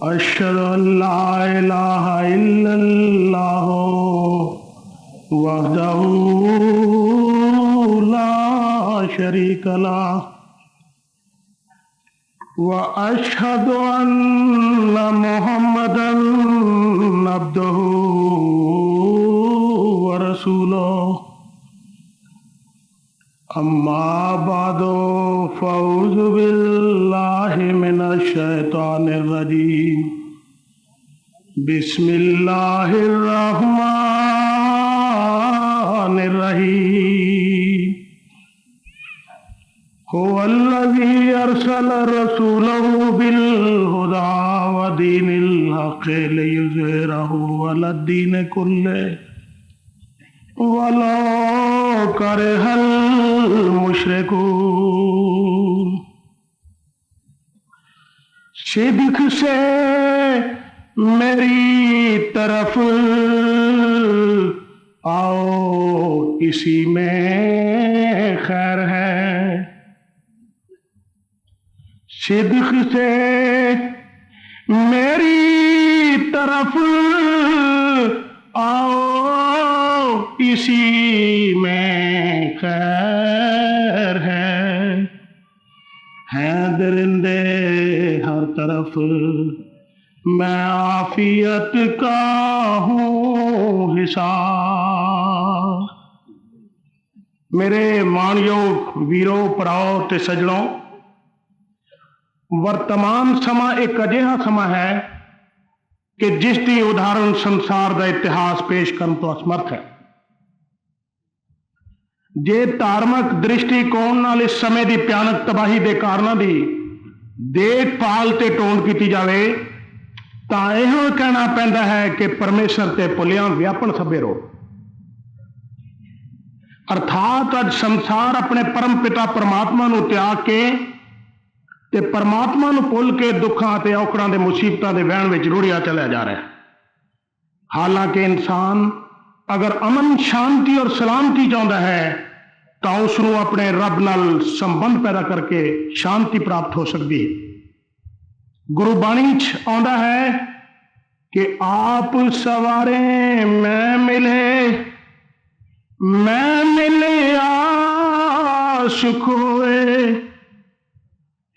أشهد أن لا إله إلا الله وحده لا شريك له وأشهد أن محمدا عبده ورسوله أما بعد فأعوذ بالله من الشيطان الرجيم بسم الله الرحمن الرحيم هو الذي أرسل رسوله بالهدى ودين الحق ليظهره على الدين كله ولو كره المشركون صدق سے میری طرف آؤ اسی میں خیر ہے صدق سے میری طرف آؤ اسی میں خیر ہیں درندے ہر طرف میں عافیت کا ہوں حصار میرے ਮਾਣਯੋਗ ਵੀਰੋ ਭਰਾਓ ਤੇ ਸੱਜਣੋ ਵਰਤਮਾਨ ਸਮਾਂ ਇੱਕ ਅਜਿਹਾ ਸਮਾਂ ਹੈ ਕਿ ਜਿਸ ਦੀ ਉਦਾਹਰਣ ਸੰਸਾਰ ਦਾ ਇਤਿਹਾਸ ਪੇਸ਼ ਕਰਨ ਤੋਂ ਅਸਮਰਥ ਹੈ ਜੇ ਧਾਰਮਿਕ ਦ੍ਰਿਸ਼ਟੀਕੋਣ ਨਾਲ ਇਸ ਸਮੇਂ ਦੀ ਭਿਆਨਕ ਤਬਾਹੀ ਦੇ ਕਾਰਨਾਂ ਦੀ ਦੇਖਭਾਲ ਤੇ ਟੋਨ ਕੀਤੀ ਜਾਵੇ ਤਾਂ ਇਹੋ ਕਹਿਣਾ ਪੈਂਦਾ ਹੈ ਕਿ ਪਰਮੇਸ਼ਰ ਤੇ ਭੁੱਲਿਆਂ ਵਿਆਪਣ ਸਭੇ ਰੋ ਅਰਥਾਤ ਅੱਜ ਸੰਸਾਰ ਆਪਣੇ ਪਰਮ ਪਿਤਾ ਪਰਮਾਤਮਾ ਨੂੰ ਤਿਆਗ ਕੇ ਤੇ ਪਰਮਾਤਮਾ ਨੂੰ ਭੁੱਲ ਕੇ ਦੁੱਖਾਂ ਤੇ ਔਕੜਾਂ ਦੇ ਮੁਸੀਬਤਾਂ ਦੇ ਵਹਿਣ ਵਿੱਚ ਰੁੜਿਆ ਚਲਿਆ ਜਾ ਰਿਹਾ ਹੈ ਹਾਲਾਂਕਿ ਇਨਸਾਨ ਅਗਰ ਅਮਨ ਸ਼ਾਂਤੀ ਔਰ ਸਲਾਮਤੀ ਚਾਹੁੰਦਾ ਹੈ ਤਾਂ ਉਸ ਨੂੰ ਆਪਣੇ ਰੱਬ ਨਾਲ ਸੰਬੰਧ ਪੈਦਾ ਕਰਕੇ ਸ਼ਾਂਤੀ ਪ੍ਰਾਪਤ ਹੋ ਸਕਦੀ ਹੈ ਗੁਰੂ ਬਾਣੀ 'ਚ ਆਉਂਦਾ ਹੈ ਕਿ ਆਪ ਸਵਾਰੇ ਮੈਂ ਮਿਲਿਆ ਸੁਖ ਹੋਏ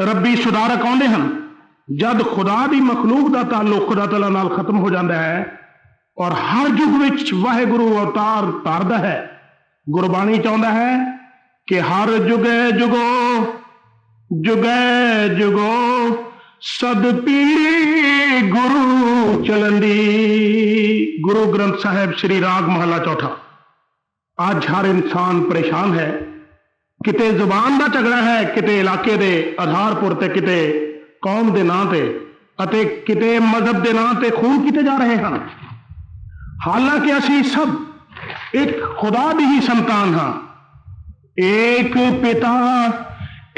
ਰੱਬੀ ਸੁਧਾਰਕ ਆਉਂਦੇ ਹਨ ਜਦ ਖੁਦਾ ਦੀ ਮਖਲੂਕ ਦਾ ਤਾਲੁਕ ਖੁਦਾ ਤਾਲਾ ਨਾਲ ਖਤਮ ਹੋ ਜਾਂਦਾ ਹੈ ਔਰ ਹਰ ਯੁੱਗ ਵਿੱਚ ਵਾਹਿਗੁਰੂ ਅਵਤਾਰ ਧਾਰਦਾ ਹੈ ਗੁਰਬਾਣੀ ਚਾਹੁੰਦਾ ਹੈ ਕਿ ਹਰ ਜੁਗੇ ਸਦ ਪੀੜੀ ਗੁਰੂ ਚਲੰਦੀ ਗੁਰੂ ਗ੍ਰੰਥ ਸਾਹਿਬ ਸ਼੍ਰੀ ਰਾਗ ਮਹਲਾ ਚੌਥਾ ਅੱਜ ਹਰ ਇਨਸਾਨ ਪਰੇਸ਼ਾਨ ਹੈ ਕਿਤੇ ਜ਼ੁਬਾਨ ਦਾ ਝਗੜਾ ਹੈ ਕਿਤੇ ਇਲਾਕੇ ਦੇ ਆਧਾਰਪੁਰ ਤੇ ਕਿਤੇ ਕੌਮ ਦੇ ਨਾਂ ਤੇ ਅਤੇ ਕਿਤੇ ਮਜ਼ਹਬ ਦੇ ਨਾਂ ਤੇ ਖੂਨ ਕੀਤੇ ਜਾ ਰਹੇ ਹਨ ਹਾਲਾਂਕਿ ਅਸੀਂ ਸਭ ਇੱਕ ਖੁਦਾ ਦੀ ਹੀ ਸੰਤਾਨ ਹਾਂ ਇੱਕ ਪਿਤਾ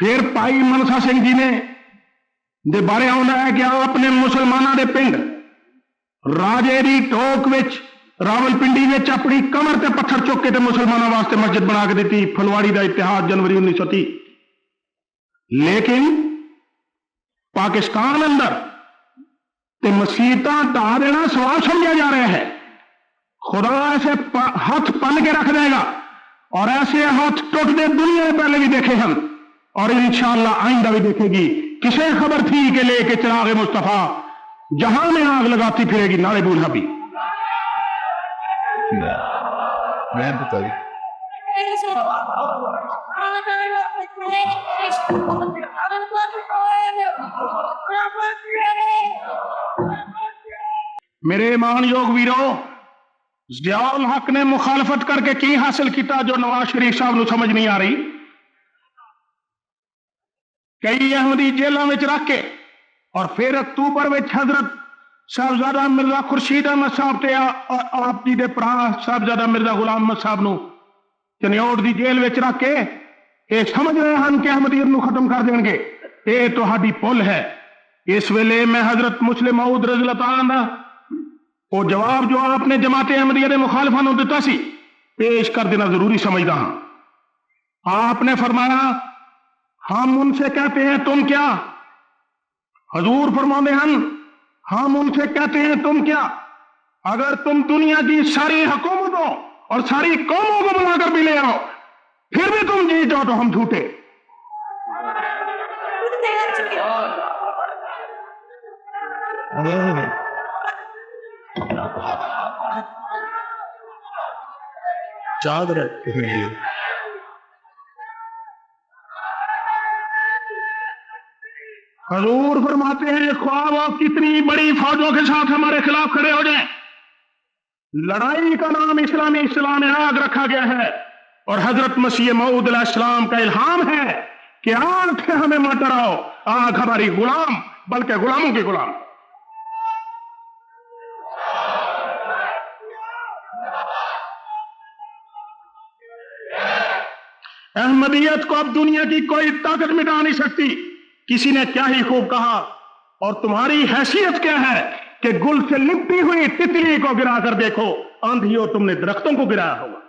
پھر پائی منسا سنگھ جی نے دے بارے آਉਂਦਾ ہے کہ آپ نے مسلمانوں دے پنڈ راجے دی ٹوک وچ راولپنڈی وچ اپنی کمر تے پتھر چک کے تے مسلمانوں واسطے مسجد بنا کے دیتی پھلواڑی دا اتحاد جنوری 1930. لیکن پاکستان اندر تے مسیتاں ڈھا دینا سوال سمجھا جا رہا ہے. خدا ایسے ہاتھ پن کے رکھ دے گا اور ایسے ہاتھ ٹوٹ دے دنیا نے پہلے بھی دیکھے ہم اور انشاءاللہ آئندہ بھی دیکھے گی. کسے خبر تھی کہ لے کے چراغ مصطفیٰ جہاں میں آگ لگاتی پھرے گی نالے بولنا بھی. میں بتائی میرے ایمان یوگ ویرو ضیاء الحق نے مخالفت کر کے کی حاصل کیتا جو نواز شریف صاحب نو سمجھ نہیں آ رہی. کئی احمدی جیلوں میں رکھ کے اور پھر اکتوبر میں حضرت صاحبزادہ مرزا خورشید احمد صاحب تے آپ جی دے پرا صاحبزادہ مرزا غلام احمد صاحب نو چنیوٹ دی جیل وچ رکھ کے یہ سمجھ رہے ہیں کہ احمدیت نو ختم کر دیں گے. یہ تہاڈی پل ہے. اس ویلے میں حضرت مسلم موعود رضی اللہ تعالیٰ عنہ وہ جواب جو آپ نے جماعت احمدیہ دے مخالفاں نو دتا سی پیش کر دینا ضروری سمجھدا ہاں. آپ نے فرمایا ہم ان سے کہتے ہیں تم کیا. حضور فرماتے ہیں ہم ان سے کہتے ہیں تم کیا. اگر تم دنیا کی ساری حکومتوں اور ساری قوموں کو بلا کر بھی لے آؤ پھر بھی تم جیت جاؤ تو ہم جھوٹے. چادر حضور فرماتے ہیں خواہ وہ کتنی بڑی فوجوں کے ساتھ ہمارے خلاف کھڑے ہو جائیں لڑائی کا نام اسلام آگ رکھا گیا ہے اور حضرت مسیح موعود علیہ السلام کا الہام ہے کہ آگ سے ہمیں مت ڈراؤ. آگ ہماری غلام بلکہ غلاموں کے غلام. احمدیت کو اب دنیا کی کوئی طاقت مٹا نہیں سکتی. کسی نے کیا ہی خوب کہا اور تمہاری حیثیت کیا ہے کہ گل سے لپٹی ہوئی تتلی کو گرا کر دیکھو آندھیوں تم نے درختوں کو گرایا ہوگا.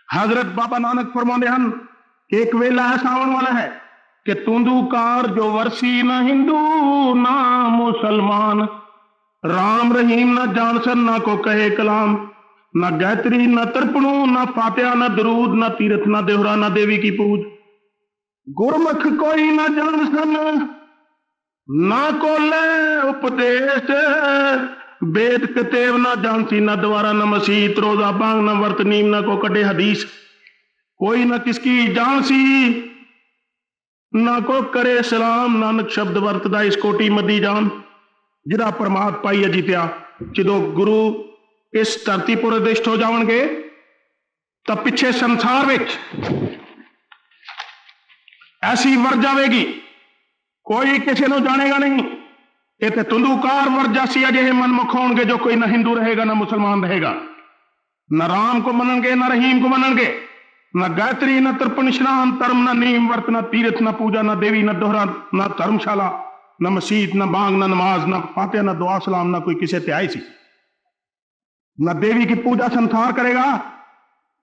حضرت بابا نانک فرماتے ہیں کہ ایک ویلا ایسا آنے والا ہے کہ توندو کار جو ورسی نہ ہندو نہ مسلمان رام رحیم نہ جانسن نہ کو کہے کلام نہ گایتری نہ ترپڑوں نہ فاتحہ نہ درود نہ تیرتھ نہ دیہرا نہ دیوی کی پوج گرمکھ کوئی نہ جانسن نہ کو لے اپدیش بیت کتیب نہ جانسی نہ دوارا نہ مسیت روزہ بانگ نہ ورت نیم نہ کو کٹے حدیث کوئی نہ کس کی جانسی نہ کو کرے سلام نانک شبد ورتدا اس کوٹی مدی جان جڑا پرمات پائی جیتیا جدو گرو اس دھرتی پر ادشت ہو جاؤں گے تب پیچھے سنسار وچ ایسی ور جاوے گی کوئی کسی نو جانے گا نہیں. یہ تے تندوکار ور جاسی اجے من مکھ ہون گے جو کوئی نہ ہندو رہے گا نہ مسلمان رہے گا نہ رام کو منن گے نہ رحیم کو منن گے نہ گایتری نہ ترپن شنان ترم نہ نیم ورت نہ تیرتھ نہ پوجا نہ دیوی نہ دوہرا نہ دھرم شالا نہ مسجد نہ بانگ نہ نماز نہ فاتحہ نہ دعا سلام نہ کوئی کسی تے آئی سی نہ دیوی کی پوجا سنسار کرے گا.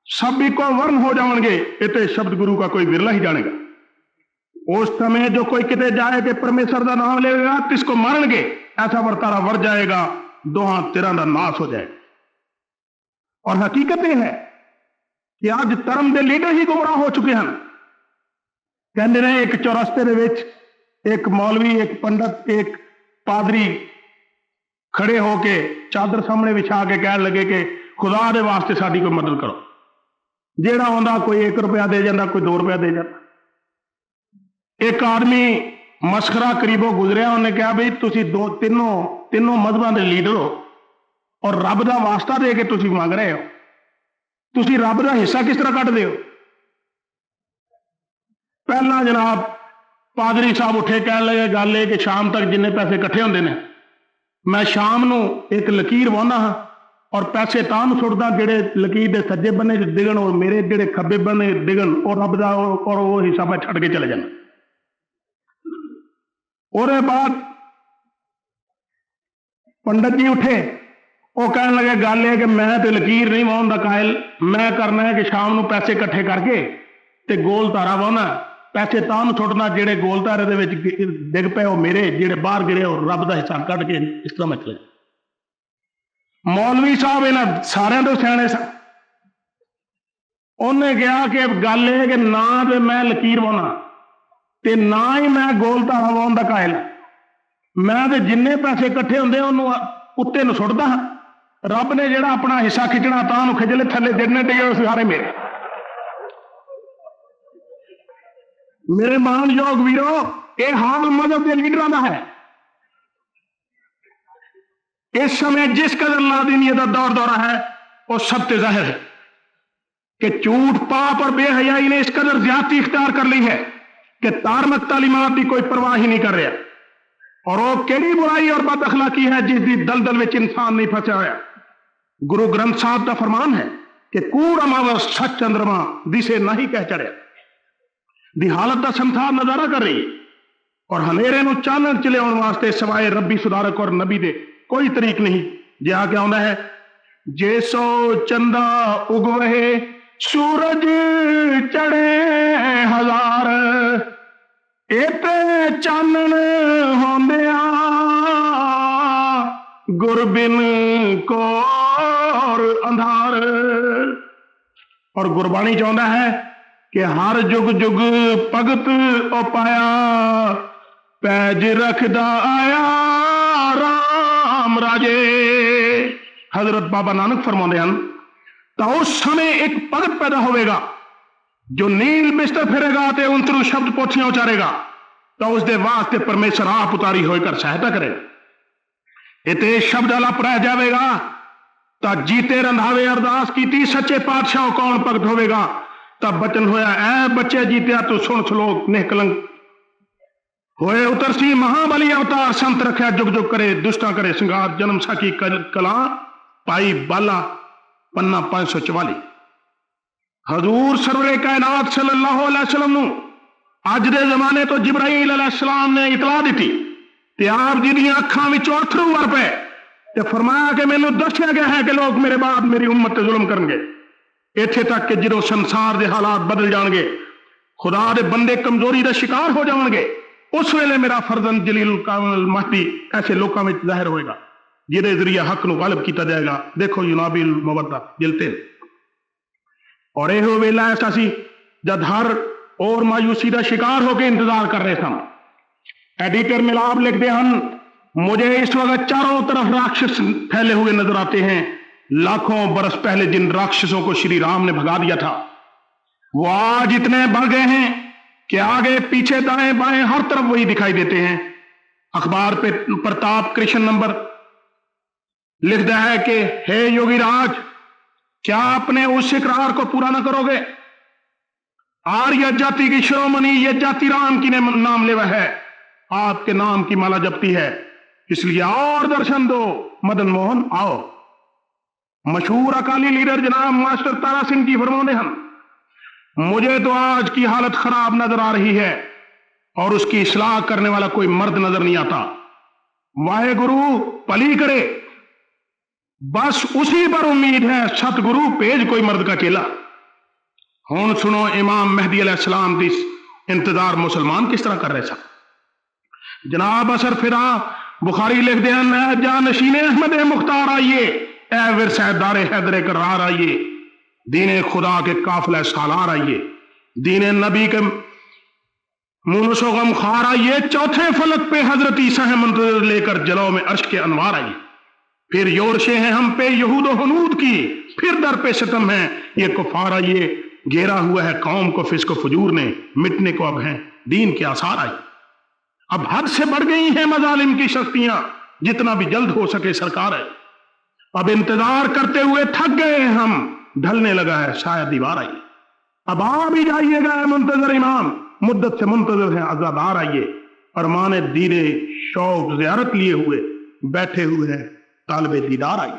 سب بھی کو ورن ہو جاؤں گے یہ تے شبد گرو کا کوئی ورلا ہی جانے گا. اس سمے جو کوئی کتے جائے کہ پرمیشر دا نام لے گا تو اس کو مارن گے ایسا ورتارا ور جائے گا دوہاں تیرہ دا ناس ہو جائے گا. اور حقیقت یہ ہے کہ آج دھرم دے لیڈر ہی گمراہ ہو چکے ہیں. کہندے نے ایک چورستے دے وچ ایک مولوی ایک پنڈت ایک پادری کھڑے ہو کے چادر سامنے بچھا کے کہنے لگے کہ خدا دے واسطے ساڈی کوئی مدد کرو. جیڑا ہوندا کوئی 1 روپیہ دے جاندہ کوئی 2 روپیہ دے جاندہ. ایک آدمی مسخرہ قریبوں گزریا انہیں کہا بھئی تسی تینوں مذہباں دے لیڈر ہو اور رب دا واسطہ دے کے تسی مانگ رہے ہو تسی رب دا حصہ کس طرح کٹ دے ہو. پہلا جناب پادری صاحب اٹھے کہنے لگے گل لے کہ شام تک جن پیسے کٹھے ہوندے نے میں شام نو ایک لکیر وانا ہاں اور پیسے تاں چھڑدا جڑے لکیر دے سجے بنے ڈگن اور میرے جڑے کھبے بنے ڈگن اور رب دا اور وہ حصہ میں چھڑ کے چلے جانا. اور بعد پنڈت جی اٹھے, وہ کہنے لگے گل ہے کہ میں تے لکیر نہیں واؤن دا قائل, میں کرنا ہے کہ شام نو پیسے کٹھے کر کے تے گول تارا واؤنا, پیسے تاں چھڑنا جڑے گول تارے دے وچ ڈگ پے وہ میرے, جڑے باہر گرے اور رب دا حصہ کٹ کے اس طرح میں چلے. مولوی صاحب انہاں سارے تو سیانے سن, انہیں کہا کہ گل ہے کہ نہ تے میں لکیر واؤنا تے نہ ہی میں گول تارا واؤن دا قائل, میں تے جنے پیسے کٹھے ہوندے انہوں اتے نو سٹدا ہاں, رب نے جڑا اپنا حصہ کھچنا تاں نو کھجلے تھلے جڑنے ڈگے سارے میرے. میرے مان یوگ ویرو, یہ حال مذہب کے لیڈراں دا ہے. اس سمے جس قدر لادینیت کا دور دورہ ہے وہ سب سے ظاہر ہے کہ جھوٹ, پاپ اور بے حیائی نے اس قدر زیادتی اختیار کر لی ہے کہ دھارمک تعلیمات کی کوئی پرواہ ہی نہیں کر رہا. اور وہ کیڑی برائی اور بد اخلاقی ہے جس دی دلدل وچ انسان نہیں پھنسا ہوا. گرو گرنتھ صاحب کا فرمان ہے کہ کوڑ اماوس سچ چندرما دسے نہیں کہہ چڑھیا. دی حالت کا سنسار نظارہ کر رہی ہے اور ہنیرے نو چانن چلے آن واسطے سوائے ربی سدھارک اور نبی دے کوئی طریق نہیں. جی آ کے آندا ہے, جے سو چندہ اگوے سورج چڑھے ہزار, ایتے چانن ہوندیا گربن کور اندھار. اور گربانی چاہتا ہے کہ ہر جگ جگ پگت او پایا, پیج رکھدا آیا رام راجے. حضرت بابا نانک فرماندے ہیں تو اس سمے ایک پگت پیدا ہوئے گا جو نیل بستر پھرے گا تے انترو شبد پوچھیاں اچارے گا, تو اس دے واسطے پرمیشر آپ اتاری ہوئے کر سہایتا کرے. اتے شبد الپ رہ جاوے گا تا جیتے رندھاوے ارداس کیتی سچے پادشاہ کون پگت ہوئے گا, تب بچن ہویا اے بچے جیتیا تو سن سلوک نہ کلنک ہوئے اترسی مہابلی اوتار سنت رکھیا جگ جگ کرے دشتا کرے سنگار جنم سکی کلاں پائی بالا پنا 544. حضور سرور کائنات صلی اللہ علیہ وسلم نو اج دے زمانے تو جبرائیل علیہ السلام نے اطلاع دیتی تے آپ جی دیاں اکھاں وچوں اتھرو ور پے تے فرمایا کہ مینوں دسیا گیا ہے کہ لوگ میرے بعد میری امت تے ظلم کرن گے, ایتھے تک کہ جدوں سنسار دے حالات بدل جان گے, خدا دے بندے کمزوری دا شکار ہو جان گے, اس ویلے میرا فرزند جلیل الکامل مہدی ایسے لوکاں وچ ظاہر ہوئے گا جہدے ذریعے حق نو غالب کیتا جائے گا. دیکھو ینابی المودہ جلتے. اور یہ ویلا ایسا سی جد ہر اور مایوسی دا شکار ہو کے انتظار کر رہے سن. ایڈیٹر ملاب لکھتے ہیں, مجھے اس وقت چاروں طرف راکشس پھیلے ہوئے نظر آتے ہیں. لاکھوں برس پہلے جن راکشسوں کو شری رام نے بھگا دیا تھا وہ آج اتنے بڑھ گئے ہیں کہ آگے پیچھے دائیں بائیں ہر طرف وہی دکھائی دیتے ہیں. اخبار پہ پرتاپ کرشن نمبر لکھتا ہے کہ ہے یوگی راج, کیا اپنے اس اقرار کو پورا نہ کرو گے؟ آریہ جاتی کی شرومنی یہ جاتی رام کی نام لیوا ہے, آپ کے نام کی مالا جپتی ہے, اس لیے اور درشن دو مدن موہن آؤ. مشہور اکالی لیڈر جناب ماسٹر تارا سنگھ جی فرماتے ہیں, مجھے تو آج کی حالت خراب نظر آ رہی ہے اور اس کی اصلاح کرنے والا کوئی مرد نظر نہیں آتا. واحے گرو پلی کرے, بس اسی پر امید ہے, ست گرو پیج کوئی مرد کا چیلا. ہون سنو امام مہدی علیہ السلام دی انتظار مسلمان کس طرح کر رہے سن. جناب اثر فدا بخاری لکھ دیں, جانشین احمد مختار آئیے, اے ورثہ دار حیدر کرار آئیے, دین خدا کے قافلہ سالار آئیے, دین نبی کے مونس و غم خار آئیے, چوتھے فلک پہ حضرت عیسیٰ منتظر لے کر جلو میں عرش کے انوار آئیے. پھر یورشیں ہیں ہم پہ یہود و حنود کی, پھر در پہ ستم ہے یہ کفار آئیے, گھیرا ہوا ہے قوم کو فسق و فجور نے, مٹنے کو اب ہیں دین کے آثار آئیے. اب حد سے بڑھ گئی ہیں مظالم کی شکتیاں, جتنا بھی جلد ہو سکے سرکار ہے. اب انتظار کرتے ہوئے تھک گئے ہم, ڈھلنے لگا ہے شاید دیوار آئیے. اب آ بھی جائیے گا منتظر امام, مدت سے منتظر ہیں عزادار آئیے. ارمان دیرے شوق زیارت لیے ہوئے بیٹھے ہوئے ہیں طالب دیدار آئیے.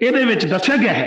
ਇਹਦੇ ਵਿੱਚ ਦੱਸਿਆ ਗਿਆ ਹੈ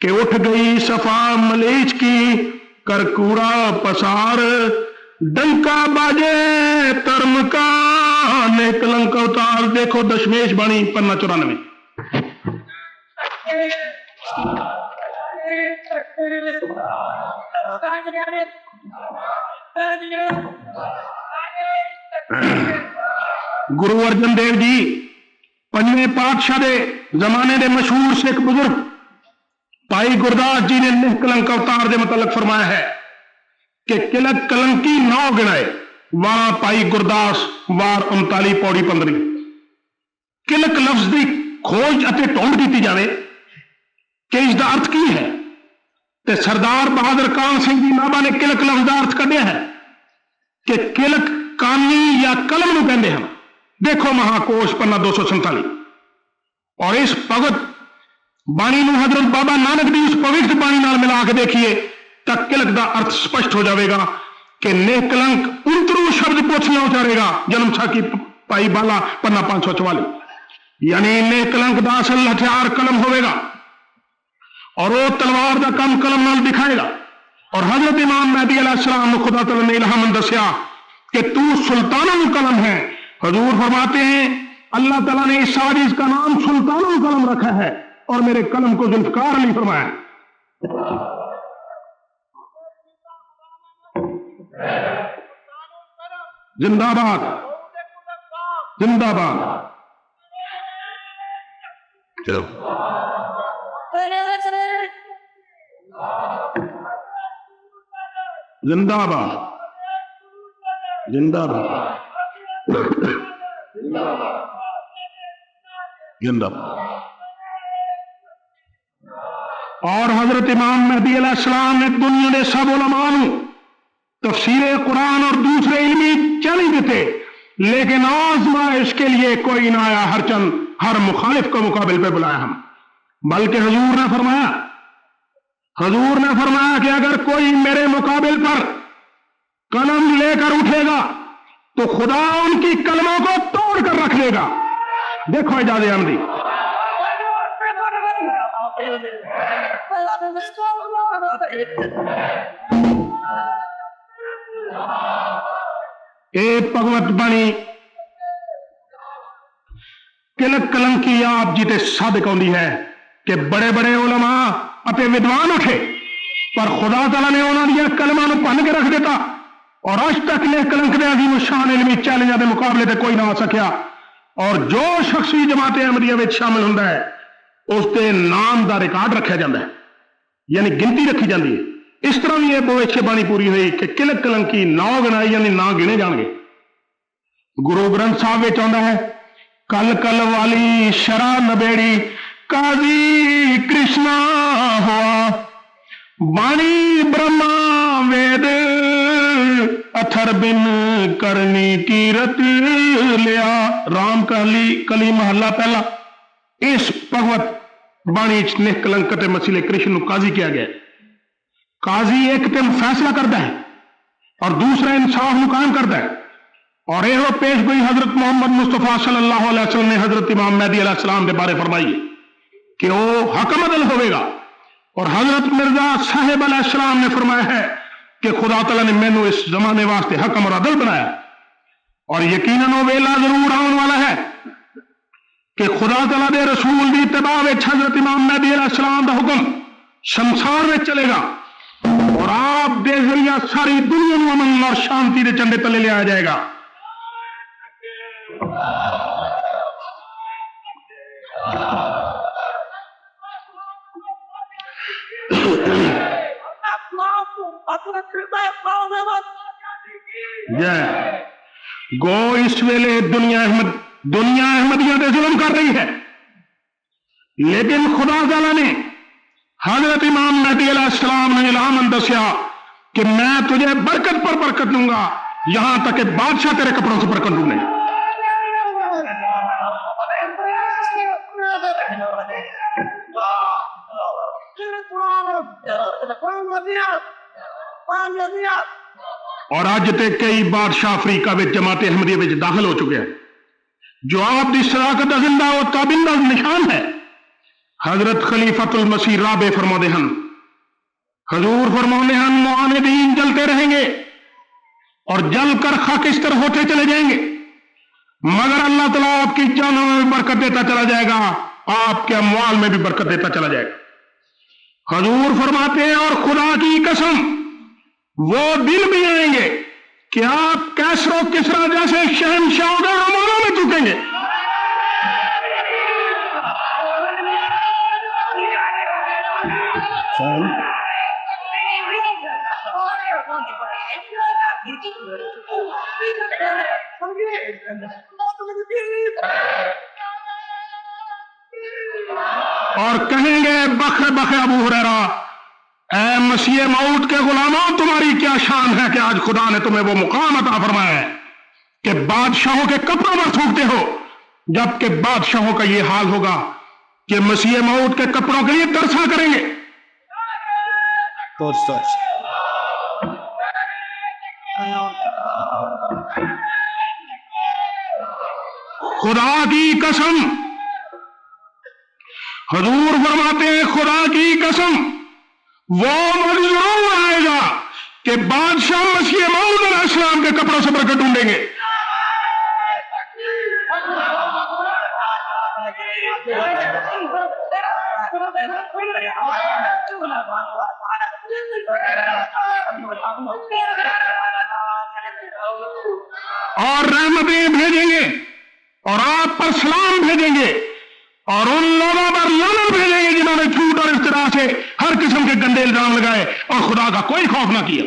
کہ اٹھ گئی صفا ملیچ کی کرکورا پسار ڈنکا باجے ترم کا نیک کلنک اوتار. دیکھو دشمیش بانی پنا 94. گرو ارجن دیو جی پنجویں پادشاہ دے زمانے دے مشہور سکھ بزرگ بھائی گرداس جی نے نیک کلنک اوتار دے متعلق فرمایا ہے کہ کلک کلنکی 9 گنائے وہاں پائی گرداس وار 39 پوڑی 15. کلک لفظ دی کھوج اتے ٹونڈ کیتی جاوے کہ اس دا ارتھ کی ہے تے سردار بہادر کان سنگھ جی نابا نے کلک لفظ دا ارتھ کڈیا ہے کہ کلک کانی یا قلم نو کہندے ہیں. دیکھو مہاکوش پنا 247. اور اس بھگت بانی نو حضرت بابا نانک دی اس پوتر بانی نال ملا کے دیکھیے تک کلک دا ارتھ سپشٹ ہو جاوے گا کہ نیک کلنک 69 شبد پوچھنا اتارے گا. جنم ساکی پائی بالا پنا 544. یعنی نیک کلنک دا اصل ہتھیار قلم ہوئے گا اور وہ تلوار دا کم قلم نال دکھائے گا. اور حضرت امام مہدی علیہ السلام نے خدا تعالی نے الہام دسیا کہ تو سلطان القلم ہے. حضور فرماتے ہیں اللہ تعالیٰ نے اس سازش کا نام سلطان القلم رکھا ہے اور میرے قلم کو ذوالفقار علی فرمایا. زندہ باد زندہ باد. چلو زندہ باد زندہ باد زندہ. اور حضرت امام مہدی علیہ السلام نے دنیا کے سب علماء تفسیر قرآن اور دوسرے علمی چیلنج دیتے لیکن آزمائش کے لیے کوئی نہ آیا. ہر چند ہر مخالف کو مقابل پہ بلایا ہم. بلکہ حضور نے فرمایا کہ اگر کوئی میرے مقابل پر قلم لے کر اٹھے گا تو خدا ان کی کلموں کو توڑ کر رکھ دے گا. دیکھو اجازت احمدی. اے بھگوت بانی کلک کلنکی آپ جی تے صادق آندی ہے کہ بڑے بڑے علماء اتے ودوان اٹھے پر خدا تعالیٰ نے انہوں نے کلمہ نو پن کے رکھ دیتا اور آج تک نے کلنک دے عظیم شان علمی چیلنجاں دے مقابلے تے کوئی نہ آ سکیا. اور جو شخصی جماعت احمدیہ وچ شامل ہوندا ہے اس دے نام دا ریکارڈ رکھا جاندا ہے یعنی گنتی رکھی جاندی ہے. اس طرح بھی یہ بوشیہ بانی پوری ہوئی کہ کلک کلنکی 9 گنائی یعنی نہ گنے جان گے. گرو گرنتھ صاحب وچ آندا ہے کل کل والی شرع نبیڑی قاضی کرشنا ہوا بانی برہما وید اتھر بن کرنی کیرت لیا. رام کلی محلہ پہلا. اس بھگوت بانی نیک کلنک تے مسئلے کرشن نو قاضی کیا گیا. قاضی ایک تے فیصلہ کرتا ہے اور دوسرا انصاف نو قائم کرتا ہے. اور یہ پیش گوئی حضرت محمد مصطفیٰ صلی اللہ علیہ وسلم نے حضرت امام مہدی علیہ السلام کے بارے فرمائی ہے کہ وہ حکم عدل ہوئے گا. اور حضرت مرزا صاحب علیہ السلام نے فرمایا ہے کہ خدا تعالیٰ نے مینو اس زمانے واسطے حکم اور عدل بنایا اور یقیناً وہ ویلا ضرور آنے والا ہے کہ خدا تعالیٰ دے رسول دی اتباع وچ حضرت امام مہدی علیہ السلام دا حکم سنسار میں چلے گا اور آپ دے ذریعہ ساری دنیا نو امن اور شانتی دے چنڈے تلے لے آیا جائے گا. گو اس ویلے دنیا احمدیہ تے ظلم کر رہی ہے لیکن خدا تعالیٰ نے حضرت امام مہدی علیہ السلام نے الہام دسیا کہ میں تجھے برکت پر برکت دوں گا یہاں تک کہ بادشاہ تیرے کپڑوں سے برکت ڈھونڈے. اور آج تے کئی بادشاہ افریقہ وچ جماعت احمدیہ وچ داخل ہو چکے ہیں جو آپ دی صداقت دا زندہ و تابندہ نشان ہے. حضرت خلیفۃ المسیح رابع فرماتے ہیں، حضور فرماتے ہیں معاندین جلتے رہیں گے اور جل کر خاکستر ہوتے چلے جائیں گے، مگر اللہ تعالیٰ آپ کی جانوں میں برکت دیتا چلا جائے گا، آپ کے اموال میں بھی برکت دیتا چلا جائے گا۔ حضور فرماتے ہیں اور خدا کی قسم وہ دن بھی آئیں گے کہ آپ کیسر و کسریٰ جیسے شہنشاہوں کے امالوں میں چکیں گے۔ اور کہیں گے بخ بخ ابو ہریرہ، اے مسیح موت کے غلاموں، تمہاری کیا شان ہے کہ آج خدا نے تمہیں وہ مقام عطا فرمایا ہے کہ بادشاہوں کے کپڑوں پر تھوکتے ہو، جبکہ بادشاہوں کا یہ حال ہوگا کہ مسیح موت کے کپڑوں کے لیے ترسا کریں گے۔ خدا کی قسم، حضور فرماتے ہیں خدا کی قسم وہ وقت ضرور آئے گا کہ بادشاہ مسیح موعود علیہ السلام کے کپڑوں سے برکت ڈھونڈیں گے۔ اور رحمتیں بھیجیں گے اور آپ پر سلام بھیجیں گے اور ان لوگوں پر لعنت بھیجیں گے جنہوں نے جھوٹ اور افتراء سے ہر قسم کے گندے الزام لگائے اور خدا کا کوئی خوف نہ کیا۔